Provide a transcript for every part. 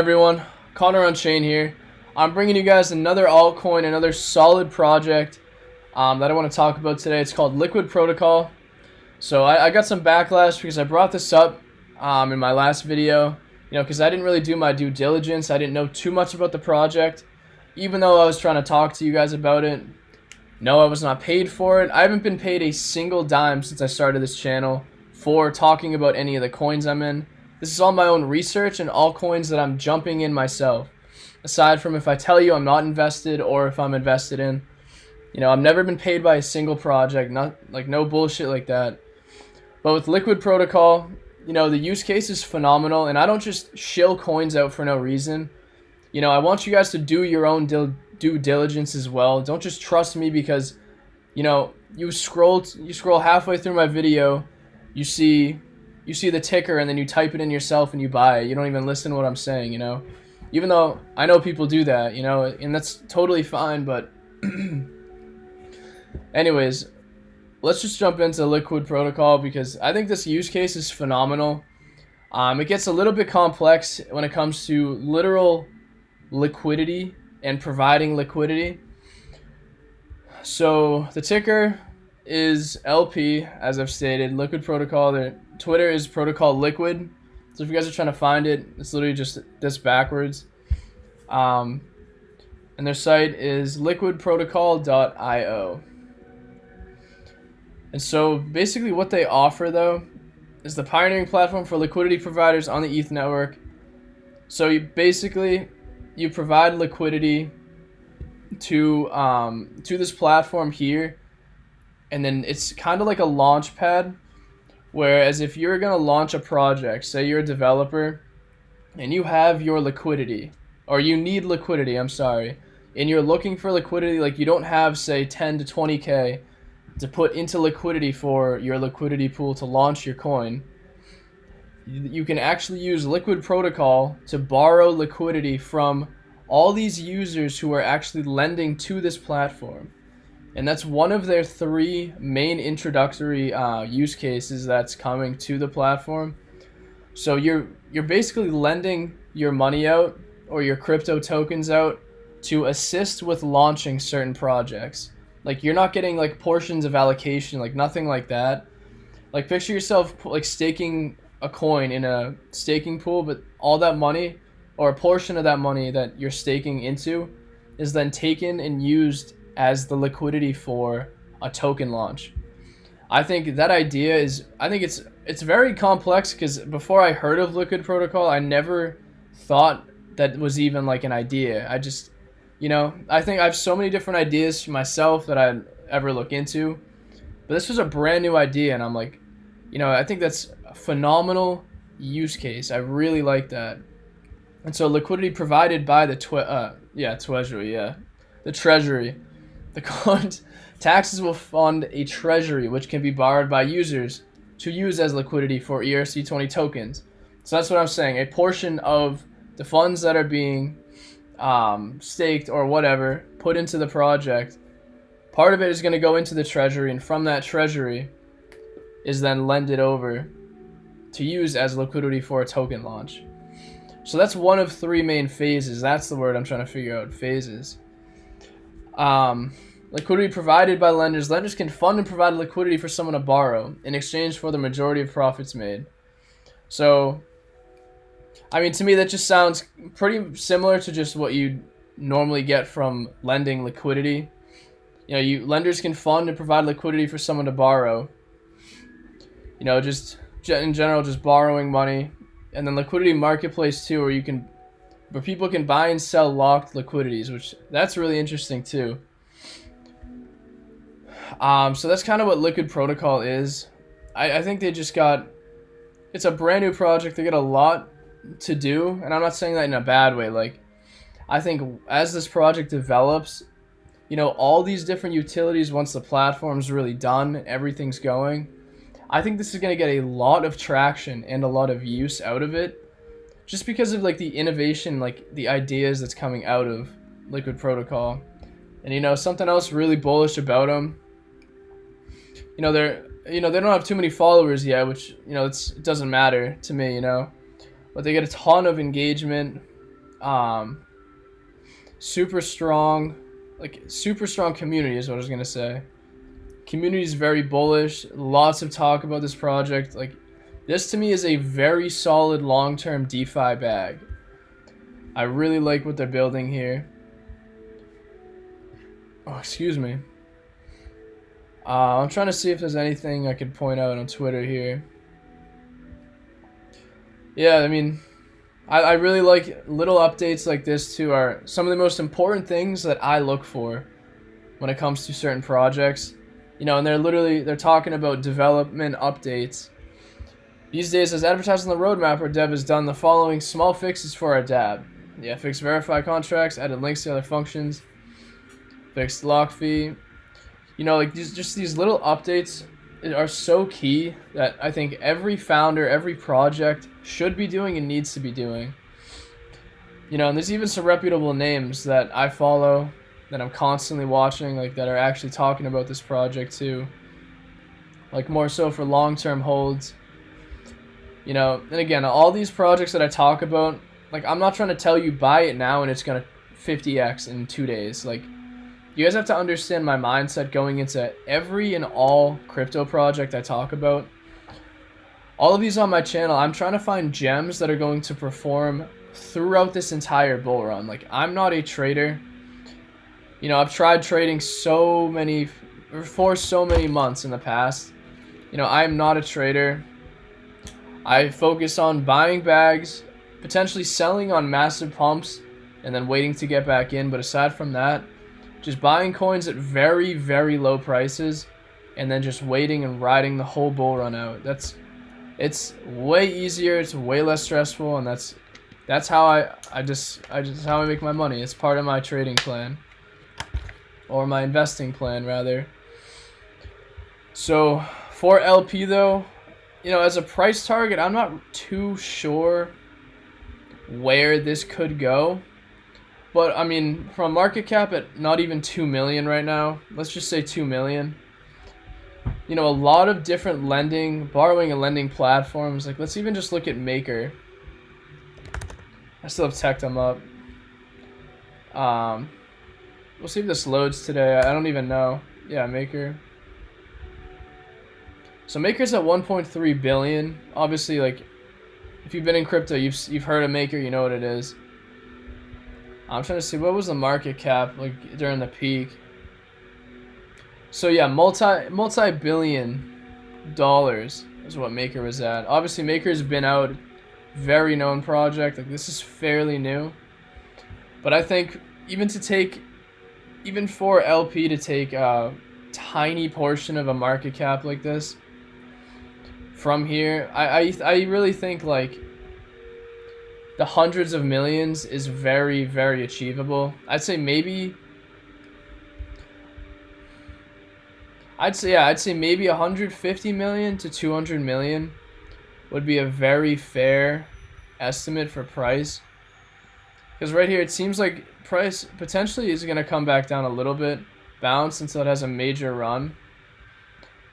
Everyone, Connor on Chain here. I'm bringing you guys another altcoin, another solid project that I want to talk about today. It's called Liquid Protocol. So I got some backlash because I brought this up in my last video, because I didn't really do my due diligence. I didn't know too much about the project, even though I was trying to talk to you guys about it. No, I was not paid for it. I haven't been paid a single dime since I started this channel for talking about any of the coins I'm in. This is all my own research and all coins that I'm jumping in myself. Aside from if I tell you I'm not invested or if I'm invested in. I've never been paid by a single project, no bullshit like that. But with Liquid Protocol, the use case is phenomenal, and I don't just shill coins out for no reason. I want you guys to do your own due diligence as well. Don't just trust me because, you scroll halfway through my video, you see the ticker and then you type it in yourself and you buy it. You don't even listen to what I'm saying, even though I know people do that, and that's totally fine. But anyways, let's just jump into Liquid Protocol because I think this use case is phenomenal. It gets a little bit complex when it comes to literal liquidity and providing liquidity. So the ticker is LP, as I've stated. Liquid Protocol. Their Twitter is Protocol Liquid. So if you guys are trying to find it, it's literally just this backwards. And their site is liquidprotocol.io. And so basically what they offer, though, is the pioneering platform for liquidity providers on the ETH network. So you provide liquidity to this platform here, and then it's kind of like a launch pad. Whereas if you're going to launch a project, say you're a developer and you have your liquidity, or you need liquidity, and you're looking for liquidity, like you don't have, say, 10 to 20K to put into liquidity for your liquidity pool to launch your coin, you can actually use Liquid Protocol to borrow liquidity from all these users who are actually lending to this platform. And that's one of their 3 main introductory use cases that's coming to the platform. So you're basically lending your money out or your crypto tokens out to assist with launching certain projects. Like you're not getting like portions of allocation, like nothing like that. Like picture yourself like staking a coin in a staking pool, but all that money or a portion of that money that you're staking into is then taken and used as the liquidity for a token launch. I think that idea it's very complex because before I heard of Liquid Protocol, I never thought that was even like an idea. I just, I think I have so many different ideas myself that I'd ever look into, but this was a brand new idea, and I'm like, I think that's a phenomenal use case. I really like that. And so liquidity provided by the treasury. The coin's taxes will fund a treasury which can be borrowed by users to use as liquidity for ERC20 tokens. So that's what I'm saying. A portion of the funds that are being staked or whatever put into the project, part of it is going to go into the treasury, and from that treasury is then lended over to use as liquidity for a token launch. So that's one of 3 main phases. That's the word I'm trying to figure out, phases. Liquidity provided by lenders. Lenders can fund and provide liquidity for someone to borrow in exchange for the majority of profits made. So, to me, that just sounds pretty similar to just what you normally get from lending liquidity. Lenders can fund and provide liquidity for someone to borrow. Just in general, just borrowing money. And then liquidity marketplace too, where people can buy and sell locked liquidities, which that's really interesting too. So that's kind of what Liquid Protocol is. I think it's a brand new project. They got a lot to do, and I'm not saying that in a bad way. Like, I think as this project develops, all these different utilities, once the platform's really done, everything's going, I think this is going to get a lot of traction and a lot of use out of it, just because of like the innovation, like the ideas that's coming out of Liquid Protocol. And something else really bullish about them, they don't have too many followers yet, which it doesn't matter to me, but they get a ton of engagement. Um, super strong, like super strong community is what I was gonna say. Community is very bullish. Lots of talk about this project. Like, this to me is a very solid long-term DeFi bag. I really like what they're building here. Oh, excuse me. I'm trying to see if there's anything I could point out on Twitter here. Yeah, I mean, I really like little updates like this too. Are some of the most important things that I look for when it comes to certain projects. You know, and they're talking about development updates. These days, as advertised on the roadmap, our dev has done the following small fixes for our DAB. Yeah, fixed verify contracts, added links to other functions, fixed lock fee. You know, like these little updates are so key that I think every founder, every project should be doing and needs to be doing. You know, and there's even some reputable names that I follow, that I'm constantly watching, like that are actually talking about this project too. Like more so for long-term holds. You know, and again, all these projects that I talk about, like I'm not trying to tell you buy it now and it's gonna 50x in 2 days. Like, you guys have to understand my mindset going into every and all crypto project I talk about. All of these on my channel, I'm trying to find gems that are going to perform throughout this entire bull run. Like, I'm not a trader. You know, I've tried trading for so many months in the past. You know, I'm not a trader. I focus on buying bags, potentially selling on massive pumps, and then waiting to get back in. But aside from that, just buying coins at very, very low prices, and then just waiting and riding the whole bull run out. It's way easier. It's way less stressful, and that's how I just how I make my money. It's part of my trading plan, or my investing plan rather. So for LP though, you know, as a price target, I'm not too sure where this could go. But I mean, from a market cap at not even 2 million right now, let's just say 2 million. You know, a lot of different borrowing and lending platforms. Like, let's even just look at Maker. I still have teched them up. We'll see if this loads today. I don't even know. Yeah, Maker. So Maker's at 1.3 billion. Obviously, like, if you've been in crypto, you've heard of Maker, you know what it is. I'm trying to see what was the market cap like during the peak. So yeah, multi-billion dollars is what Maker was at. Obviously, Maker's been out, very known project. Like, this is fairly new, but I think even for LP to take a tiny portion of a market cap like this from here, I really think like the hundreds of millions is very, very achievable. I'd say maybe 150 million to 200 million would be a very fair estimate for price. Because right here, it seems like price potentially is going to come back down a little bit, bounce until it has a major run.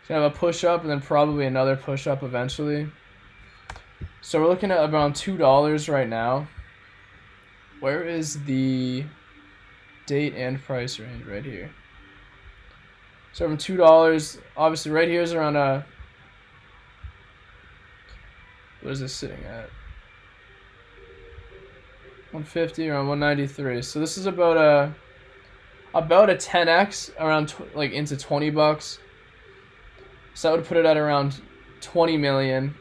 It's going to have a push up and then probably another push up eventually. So we're looking at around $2 right now. Where is the date and price range? Right here. So from $2, obviously right here is around what is this sitting at? 150, around 193. So this is about a 10x, around like into 20 bucks. So that would put it at around 20 million.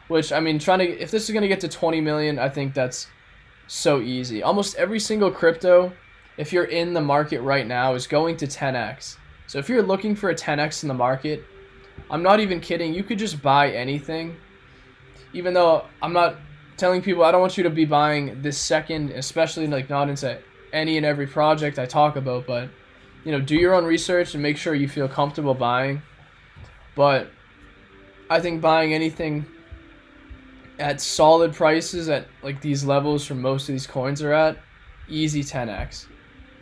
Which, I mean, if this is gonna get to 20 million, I think that's so easy. Almost every single crypto, if you're in the market right now, is going to 10x. So if you're looking for a 10x in the market, I'm not even kidding. You could just buy anything. Even though I'm not telling people, I don't want you to be buying this second, especially like not into any and every project I talk about, but you know, do your own research and make sure you feel comfortable buying. But I think buying anything at solid prices at like these levels for most of these coins are at, easy 10x.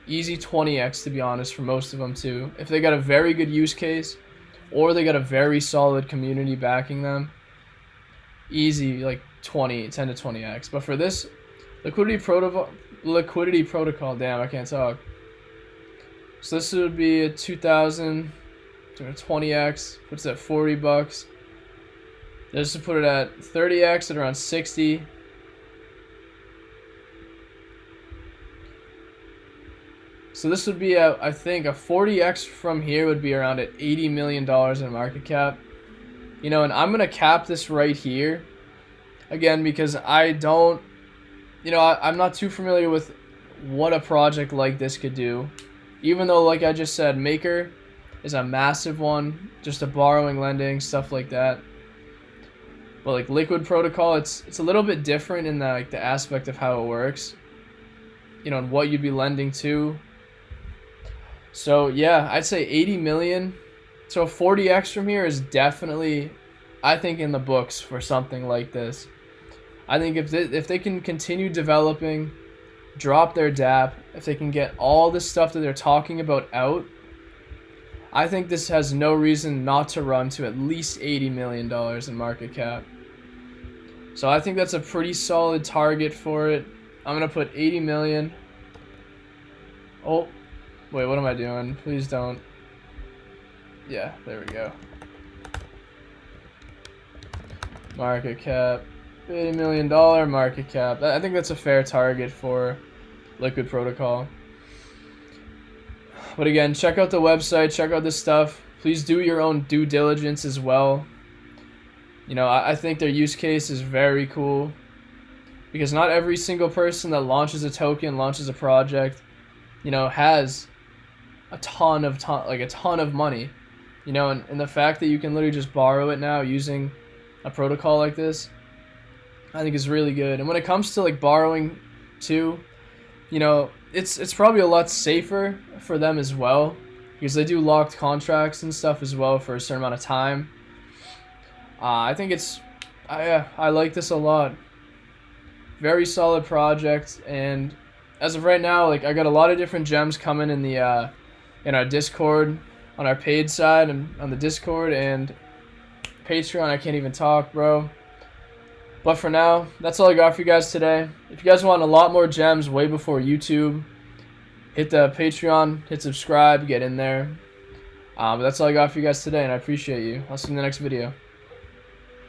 Easy 20x to be honest for most of them too. If they got a very good use case or they got a very solid community backing them, easy like 10 to 20x. But for this Liquidity protocol. Damn, I can't talk. So this would be a 2,000 20x. Puts it at $40. Just to put it at 30x at around 60. So this would be I think a 40x from here would be around at $80 million in market cap. You know, and I'm gonna cap this right here, again, because I don't, you know, I'm not too familiar with what a project like this could do. Even though, like I just said, Maker is a massive one, just a borrowing, lending, stuff like that. But like Liquid Protocol, it's a little bit different in the aspect of how it works. You know, and what you'd be lending to. So yeah, I'd say 80 million. So 40x from here is definitely, I think, in the books for something like this. I think if they can continue developing, drop their DApp, if they can get all the stuff that they're talking about out, I think this has no reason not to run to at least $80 million in market cap. So I think that's a pretty solid target for it. I'm going to put 80 million. Oh, wait, what am I doing? Please don't. Yeah, there we go. Market cap, $80 million market cap. I think that's a fair target for Liquid Protocol. But again, check out the website, check out this stuff. Please do your own due diligence as well. You know, I think their use case is very cool, because not every single person that launches a token, launches a project, you know, has a ton of money. You know, and the fact that you can literally just borrow it now using a protocol like this, I think is really good. And when it comes to like borrowing too, you know, it's probably a lot safer for them as well, because they do locked contracts and stuff as well for a certain amount of time. I think I like this a lot. Very solid project, and as of right now, like I got a lot of different gems coming in the in our Discord, on our paid side, and on the Discord and Patreon. I can't even talk, bro. But for now, that's all I got for you guys today. If you guys want a lot more gems way before YouTube, hit the Patreon, hit subscribe, get in there. But that's all I got for you guys today, and I appreciate you. I'll see you in the next video.